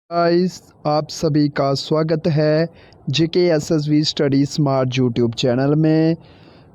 Guys, आप सभी का स्वागत है JK SSV study smart YouTube channel में।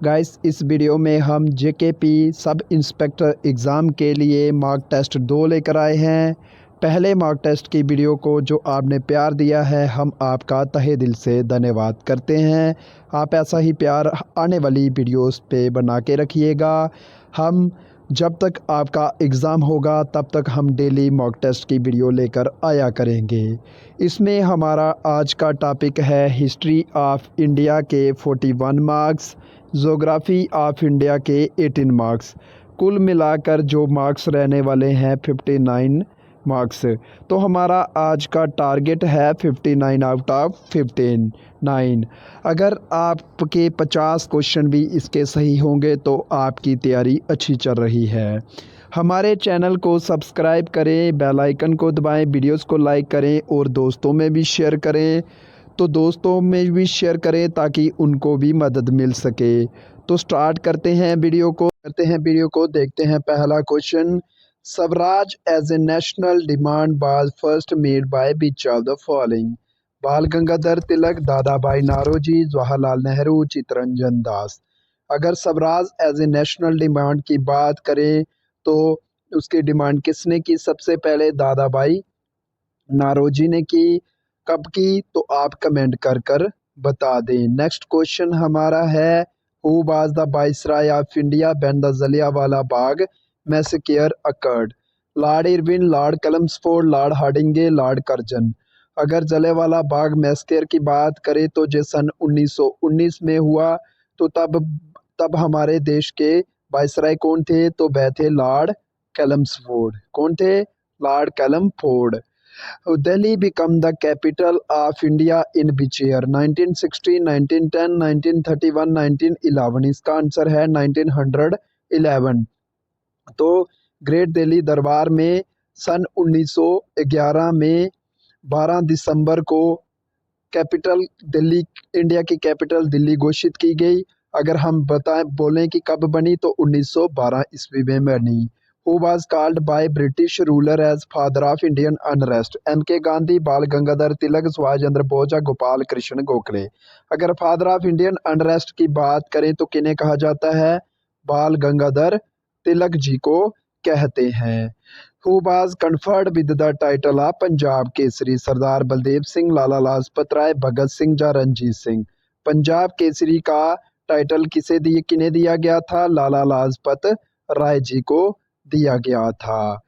गाइस, इस वीडियो में हम जेकेपी सब इंस्पेक्टर एग्ज़ाम के लिए मार्क टेस्ट 2 लेकर आए हैं। पहले मार्क टेस्ट की वीडियो को जो आपने प्यार दिया है, हम आपका तहे दिल से धन्यवाद करते हैं। आप ऐसा ही प्यार आने वाली वीडियोस पे बना के रखिएगा। हम जब तक आपका एग्ज़ाम होगा तब तक हम डेली मॉक टेस्ट की वीडियो लेकर आया करेंगे। इसमें हमारा आज का टॉपिक है हिस्ट्री ऑफ इंडिया के 41 मार्क्स, जोग्राफ़ी ऑफ इंडिया के 18 मार्क्स, कुल मिलाकर जो मार्क्स रहने वाले हैं 59 मार्क्स। तो हमारा आज का टारगेट है 59 आउट ऑफ 59। अगर आपके 50 क्वेश्चन भी इसके सही होंगे तो आपकी तैयारी अच्छी चल रही है। हमारे चैनल को सब्सक्राइब करें, बेल आइकन को दबाएं, वीडियोस को लाइक करें और दोस्तों में भी शेयर करें। तो दोस्तों में भी शेयर करें ताकि उनको भी मदद मिल सके। तो स्टार्ट करते हैं वीडियो को देखते हैं पहला question. Swaraj as a national demand was first made by which of the following? Bal Gangadhar तिलक, दादा भाई नारोजी, जवाहरलाल नेहरू, चित्तरंजन दास। अगर Swaraj as a national demand की बात करें तो उसकी डिमांड किसने की? सबसे पहले दादा भाई नारोजी ने की। कब की? तो आप कमेंट कर कर बता दें। नेक्स्ट क्वेश्चन हमारा है who was the viceroy of India when the Jallianwala Bagh massacre occurred? Lord Irwin, Lord Chelmsford, Lord Hardinge, Lord Curzon. अगर जलियांवाला बाग मैसेकर की बात करें तो जो सन 1919 में हुआ, तो तब हमारे देश के वाइसराय कौन थे? तो वह थे लॉर्ड कैलम्सफोर्ड। कौन थे? Lord कैलमफोर्ड। Delhi became the capital of India in which year? 1960, 1910, 1931, 1911। इसका आंसर है 1911। तो ग्रेट दिल्ली दरबार में सन 1911 में 12 दिसंबर को कैपिटल दिल्ली, इंडिया की कैपिटल दिल्ली घोषित की गई। अगर हम बोलें कि कब बनी तो 1912 ईस्वी में बनी। Who was called by British ruler as father of Indian unrest? M.K. Gandhi, बाल गंगाधर तिलक, सुभाष चंद्र बोस या गोपाल कृष्ण गोखले। अगर फादर ऑफ इंडियन अनरेस्ट की बात करें तो किन्हें कहा जाता है? बाल गंगाधर तिलक जी को कहते हैं। Who was conferred with the title of Punjab Kesari? सरदार बलदेव सिंह, लाला लाजपत राय, भगत सिंह या रंजीत सिंह। पंजाब केसरी का टाइटल किन्हें दिया गया था? लाला लाजपत राय जी को दिया गया था।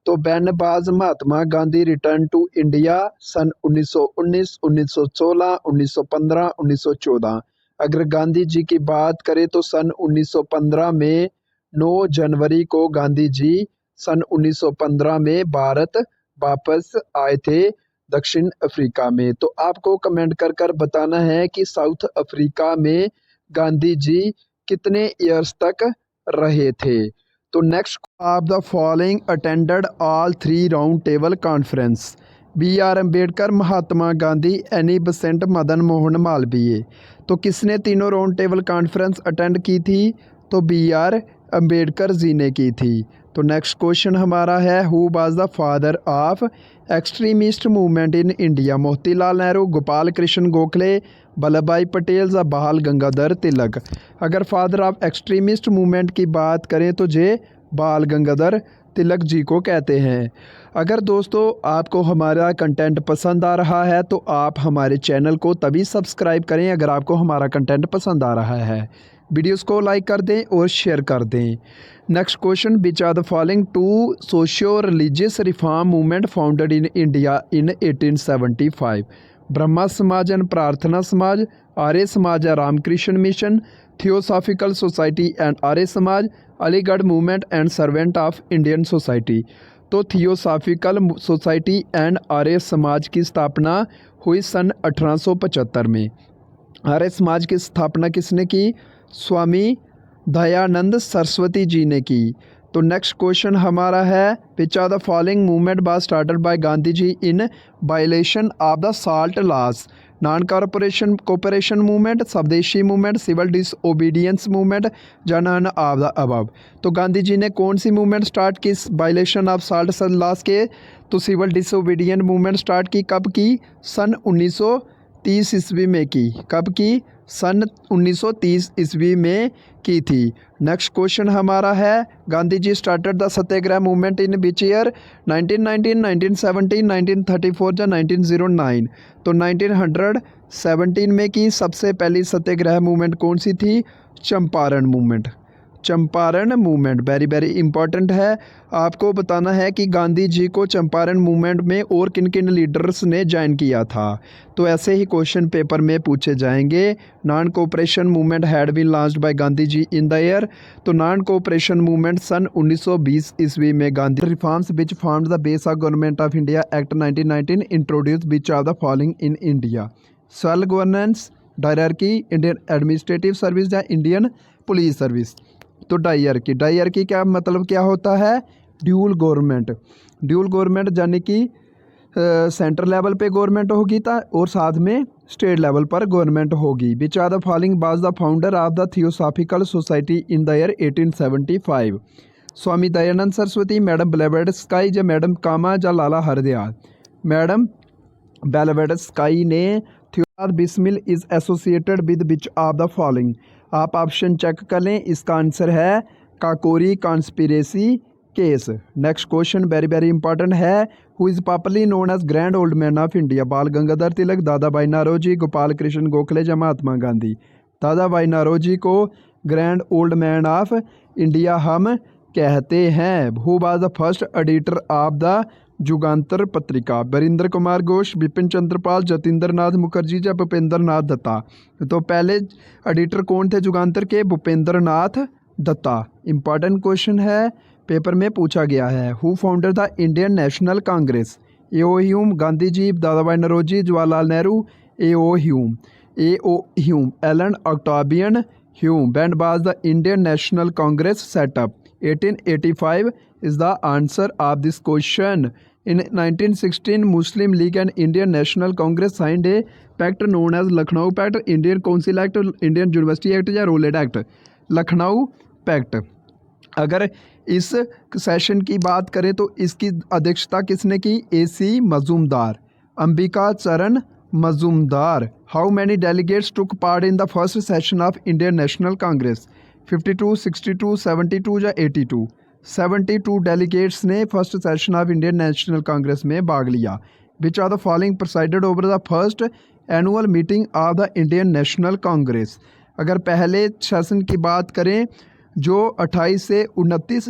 तो बैनबाज Mahatma Gandhi return to India सन 1919, 1916, 1915, 1914। अगर गांधी जी की बात करें तो सन 1915 में 9 जनवरी को गांधी जी सन 1915 में भारत वापस आए थे दक्षिण अफ्रीका में। तो आपको कमेंट कर कर बताना है कि साउथ अफ्रीका में गांधी जी कितने ईयर्स तक रहे थे। तो next, of the following attended all 3 round table conference? B R Ambedkar, Mahatma Gandhi, Annie Besant, Madan Mohan Malaviya. तो किसने तीनों राउंड टेबल कॉन्फ्रेंस अटेंड की थी? तो बी आर अम्बेडकर जी ने की थी। तो नेक्स्ट क्वेश्चन हमारा है who was the father of extremist movement in India? Motilal Nehru, Gopal Krishna Gokhale, Vallabh भाई पटेल या बाल गंगाधर तिलक। अगर फादर ऑफ एक्सट्रीमिस्ट मूवमेंट की बात करें तो जे बाल गंगाधर तिलक जी को कहते हैं। अगर दोस्तों आपको हमारा कंटेंट पसंद आ रहा है तो आप हमारे चैनल को तभी सब्सक्राइब करें अगर आपको हमारा कंटेंट पसंद आ रहा है। वीडियोस को लाइक कर दें और शेयर कर दें। Next question, which are the following 2 socio religious reform movement founded in India in 1875? Brahmo Samaj and Prarthana Samaj, Arya Samaj या Ramakrishna mission, theosophical society and Arya Samaj, Aligarh movement and servant of Indian society. तो theosophical society and Arya Samaj की स्थापना हुई सन 1875 में। आर्य समाज की स्थापना किसने की? स्वामी दयानंद सरस्वती जी ने की। तो नेक्स्ट क्वेश्चन हमारा है which are the following movement was started by Gandhi ji in violation of the salt laws? Non corporation cooperation movement, Swadeshi movement, civil disobedience movement या नन ऑफ द अबव। तो गांधी जी ने कौन सी मूवमेंट स्टार्ट की वायलेशन ऑफ साल्ट सन laws के? तो civil disobedient movement start की। कब की? सन 1930 ईस्वी में की। कब की? सन 1930 ईस्वी में की थी। नेक्स्ट क्वेश्चन हमारा है, Gandhi ji started the satyagraha movement in which year? 1919, 1917, 1934 या 1909? तो 1917 में की सबसे पहली सत्याग्रह मूवमेंट कौन सी थी? Champaran movement. Champaran movement very very important है। आपको बताना है कि गांधी जी को चंपारण मूवमेंट में और किन किन लीडर्स ने ज्वाइन किया था। तो ऐसे ही क्वेश्चन पेपर में पूछे जाएंगे। Non cooperation movement had been launched by Gandhi ji in the year? तो नॉन कोऑपरेशन मूवमेंट सन 1920 ईस्वी में Gandhi reforms which formed the base of government of India act 1919 introduced which of the following in India? Self governance, dyarchy, Indian administrative service या Indian police service? तो dyarchy. डायरार्की क्या मतलब क्या होता है? Dual government. ड्यूल गवर्नमेंट यानी कि central level पे गवर्नमेंट होगी था और साथ में स्टेट लेवल पर गवर्नमेंट होगी। Which are the following was the founder of the theosophical society in the year 1875? Swami Dayanand Saraswati, madam Blavatsky या मैडम कामा या लाला हरदयाल? मैडम ब्लेवेट्स्काई ने। Theodore Bismil is associated with which of the following? आप ऑप्शन चेक कर लें, इसका answer है Kakori conspiracy case. Next question very very important है। Who is popularly known as grand old man of India? बाल गंगाधर तिलक, दादा भाई नौरोजी, गोपाल कृष्ण गोखले या महात्मा गांधी? दादा भाई नौरोजी को grand old man of India हम कहते हैं। Who was the first editor of the Jugantar पत्रिका? वीरेंद्र कुमार घोष, बिपिन चंद्र पाल, जतिंद्र नाथ मुखर्जी या भूपेंद्र नाथ दत्ता? तो पहले एडिटर कौन थे जुगांतर के? भूपेंद्र नाथ दत्ता। इंपॉर्टेंट क्वेश्चन है, पेपर में पूछा गया है। Who founder the Indian National Congress? A O. Hume, Gandhi ji, Dadabhai Naoroji, Jawaharlal Nehru? A O. Hume. Allan Octavian Hume. When was the Indian National Congress set up? 1885 is the answer of this question. In 1916, Muslim League and Indian National Congress signed a pact known as Lucknow Pact, Indian Council Act, Indian University Act या Rowlatt Act? Lucknow pact. अगर इस session की बात करें तो इसकी अध्यक्षता किसने की? A.C. Majumdar, Ambika Charan Majumdar. How many delegates took part in the first session of Indian National Congress? 52, 62, 72 या 82? 72 डेलीगेट्स ने first session of Indian National Congress में भाग लिया। Which are the following presided over the first annual meeting of the Indian National Congress? अगर पहले session की बात करें जो 28 से 29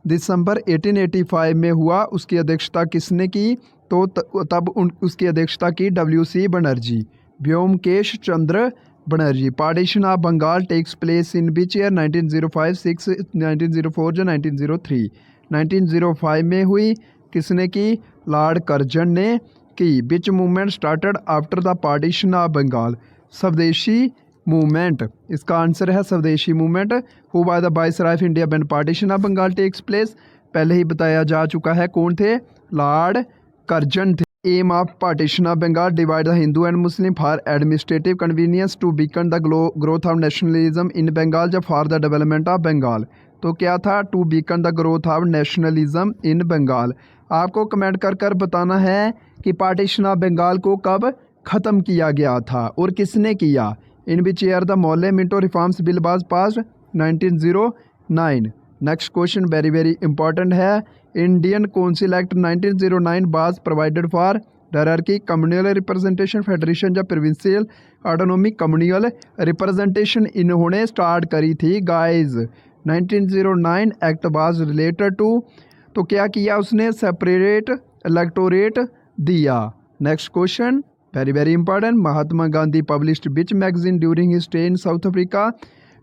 दिसंबर 1885 में हुआ, उसकी अध्यक्षता किसने की? तो तब उसकी अध्यक्षता की W.C. Banerjee, Vyomkesh Chandra Banerjee. Partition of Bengal takes place in which year? 1905, 6, 1904 या 1903? 1905 में हुई। किसने की? लॉर्ड कर्जन ने की। Which movement started after the partition of Bengal? Swadeshi movement. इसका आंसर है swadeshi movement. Who was the viceroy of India when partition of Bengal takes place? पहले ही बताया जा चुका है, कौन थे? लॉर्ड कर्जन थे। Aim of partition of Bengal? Divide the Hindu and Muslim for administrative convenience, to beacon the growth of nationalism in Bengal या for the development of Bengal? तो क्या था? To beacon the growth of nationalism in Bengal. आपको comment कर कर बताना है कि पार्टीशन ऑफ बंगाल को कब ख़त्म किया गया था और किसने किया? In which year the Morley Minto reforms bill was passed? 1909। Next question very very important है। Indian council act 1909 was provided for dyarchy, communal representation, federation या प्रोविंशियल ऑटोनॉमी? कम्युनल रिप्रेजेंटेशन इन्होंने स्टार्ट करी थी guys. 1909 act was related to, तो क्या किया उसने? Separate electorate दिया। Next question very very important. Mahatma Gandhi published which magazine during his stay in South Africa?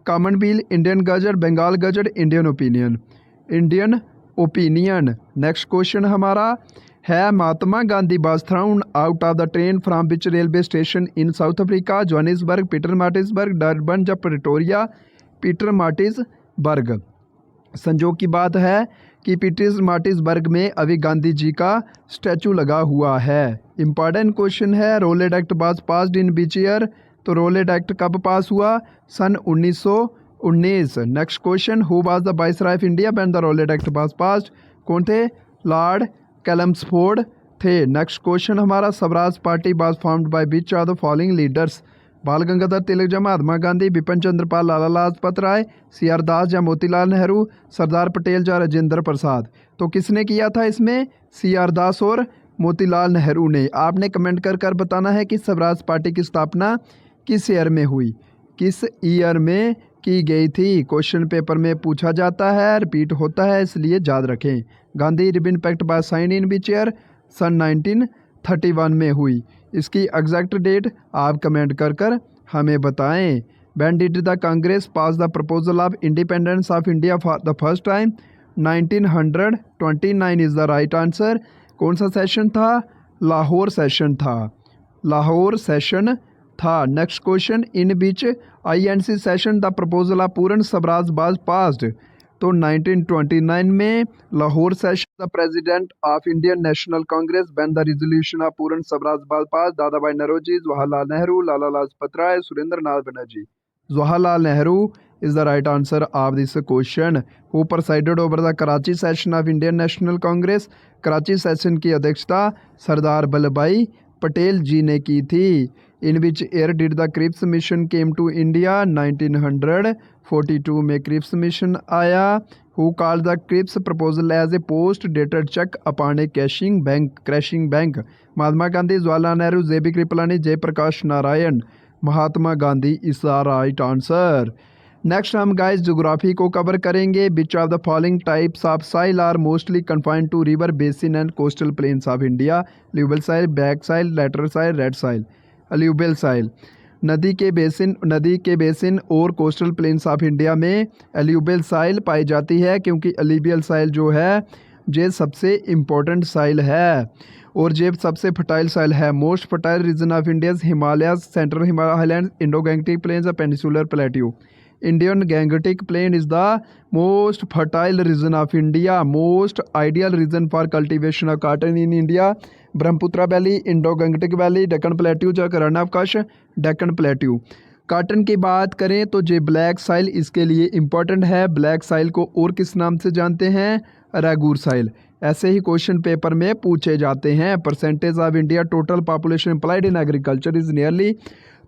Commonwealth, Indian gazette, Bengal gazette, Indian opinion? Indian opinion. Next question हमारा है, Mahatma Gandhi was thrown out of the train from which railway station in South Africa? Johannesburg, Pietermaritzburg, Durban या Pretoria? Pietermaritzburg. संजोग की बात है कि Petersburg में अभी गांधी जी का स्टैचू लगा हुआ है। इम्पॉर्टेंट क्वेश्चन है, Rowlatt Act was passed in which year? तो रोलेट एक्ट कब पास हुआ? सन 1919। Next question, who was the viceroy of India when the Rowlatt Act was passed? कौन थे? लॉर्ड कैल्मसफोर्ड थे। नेक्स्ट क्वेश्चन हमारा, Swaraj party was formed by which are the following leaders? Bal Gangadhar Tilak, Mahatma Gandhi, Bipin Chandra Pal, Lala Lajpat Rai, CR दास या मोतीलाल नेहरू, सरदार पटेल या राजेंद्र प्रसाद? तो किसने किया था इसमें? CR दास और मोतीलाल नेहरू ने। आपने कमेंट कर बताना है कि स्वराज पार्टी की स्थापना किस ईयर में हुई, किस ईयर में की गई थी। क्वेश्चन पेपर में पूछा जाता है, रिपीट होता है, इसलिए याद रखें। गांधी रिबन pact by sign in which year? सन 1931 में हुई। इसकी एग्जैक्ट डेट आप कमेंट कर हमें बताएं। When did the Congress pass the proposal of independence of India for the first time? 1929 is the right answer. कौन सा सेशन था? लाहौर सेशन था। लाहौर सेशन था। Next question, in which INC session the proposal of पूर्ण Swaraj was passed? तो 1929 में Lahore session. The president of Indian National Congress when the resolution of पूर्ण Swaraj was passed? दादा भाई Naoroji, Jawaharlal Nehru, Lala Lajpat Rai, Surendra Nath Banerjee? Jawaharlal Nehru is the right answer of this question. Who presided over the Karachi session of Indian National Congress? Karachi session की अध्यक्षता सरदार वल्लभ भाई पटेल जी ने की थी। In which year did the Cripps mission came to India? 1942 में क्रिप्स मिशन आया। Who called the Cripps proposal as a post dated cheque upon a crashing bank? Mahatma Gandhi, Jawaharlal Nehru, JB Kripalani, Jayaprakash Narayan? Mahatma Gandhi is the right answer. Next हम guys geography को cover करेंगे। Which of the following types of soil are mostly confined to river basin and coastal plains of India? Alluvial soil, black soil, laterite soil, red soil? Alluvial soil. नदी के basin और coastal plains of India में alluvial soil पाई जाती है, क्योंकि alluvial साइल जो है ये सबसे इम्पोर्टेंट साइल है और ये सबसे फर्टाइल साइल है। Most fertile region of India Himalaya, central Himalaya, Indo Gangetic plains, peninsular plateau? Indian Gangetic plain is the most fertile region of India. Most ideal region for cultivation of cotton in India? Brahmaputra valley, Indo Gangetic valley, Deccan plateau या कर्णावकाश? Deccan plateau. Cotton की बात करें तो ये black साइल इसके लिए important है। ब्लैक साइल को और किस नाम से जानते हैं? रैगूर साइल। ऐसे ही क्वेश्चन पेपर में पूछे जाते हैं। Percentage of India total population employed in agriculture is nearly?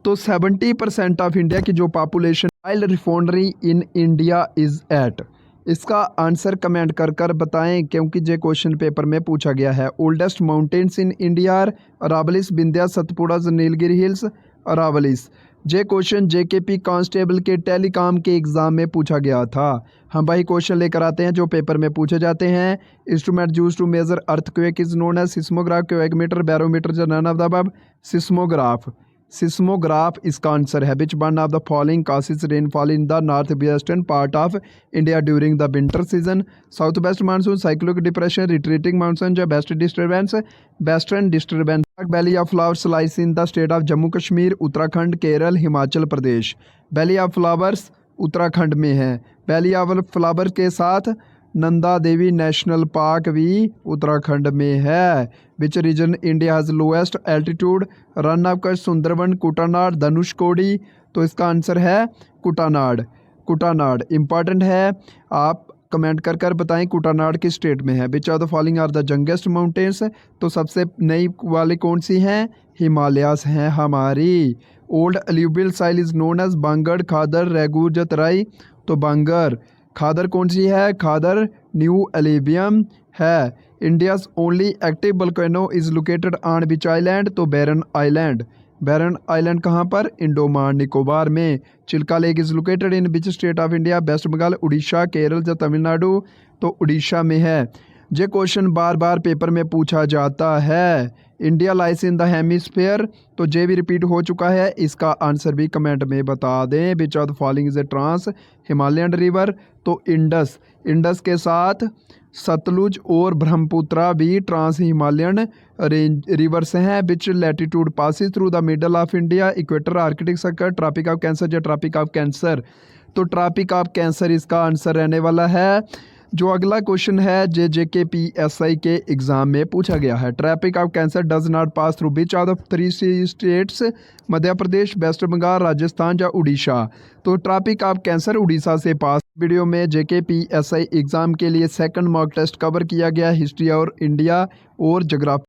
तो 70% ऑफ इंडिया की जो पॉपुलेशन वाइल्ड रिफॉर्डरी इन इंडिया इज एट। इसका आंसर कमेंट कर बताएं, क्योंकि ये क्वेश्चन पेपर में पूछा गया है। Oldest mountains in India? Aravallis, Vindhya, Satpura, Nilgiri hills? Aravallis. ये क्वेश्चन JKP कांस्टेबल के टेलीकॉम के एग्जाम में पूछा गया था। हम भाई क्वेश्चन लेकर आते हैं जो पेपर में पूछे जाते हैं। Instrument used to measure earthquake is known as seismograph, quakemeter, barometer या none of the above? Seismograph. Seismograph इसका आंसर है। Which one of the following causes rainfall in the north western part of India during the winter season? South west monsoon, cyclonic depression, retreating monsoon या west disturbance? Western disturbance. Valley of flowers lies in the state of Jammu Kashmir, Uttarakhand, Kerala, Himachal Pradesh? Valley of flowers Uttarakhand में है। Valley of flower के साथ Nanda Devi national park भी उत्तराखंड में है। Which region India has lowest altitude? Rann of Kutch, Sundarban, Kuttanad, Dhanushkodi? तो इसका आंसर है कुटानाड। कुटानाड इंपॉर्टेंट है, आप कमेंट कर बताएं कुटानाड किस स्टेट में है। Which of the following are the youngest mountains? तो सबसे नई वाली कौन सी हैं? हिमालयास हैं हमारी। Old alluvial soil is known as Bangar, Khadar, Regur, जतराई? तो बांगर। खादर कौन सी है? खादर न्यू एलिबियम है। India's only active volcano is located on which island? तो बैरन आइलैंड। बैरन आइलैंड कहाँ पर? अंडमान निकोबार में। Chilka lake is located in which state of India? Waste Bengal, Orissa, Kerala या तमिलनाडु? तो उड़ीसा में है। ये क्वेश्चन बार बार पेपर में पूछा जाता है। India lies in the hemisphere? तो ये भी रिपीट हो चुका है, इसका आंसर भी कमेंट में बता दें। Which of the following is a trans Himalayan river? तो इंडस। इंडस के साथ सतलुज और ब्रह्मपुत्रा भी ट्रांस हिमालयन रिवर्स हैं। Which latitude passes through the middle of India? Equator, arctic circle, tropic of cancer या ट्रॉपिक ऑफ कैंसर? तो tropic of cancer इसका answer रहने वाला है। जो अगला क्वेश्चन है JKPSI के एग्ज़ाम में पूछा गया है। Traffic of Cancer does not pass through which out of 3 states? Madhya Pradesh, West Bengal, Rajasthan या उड़ीसा। तो ट्रैफिक ऑफ कैंसर उड़ीसा से पास। वीडियो में JKPSI एग्ज़ाम के लिए सेकंड मॉक टेस्ट कवर किया गया, हिस्ट्री और इंडिया और ज्योग्राफी।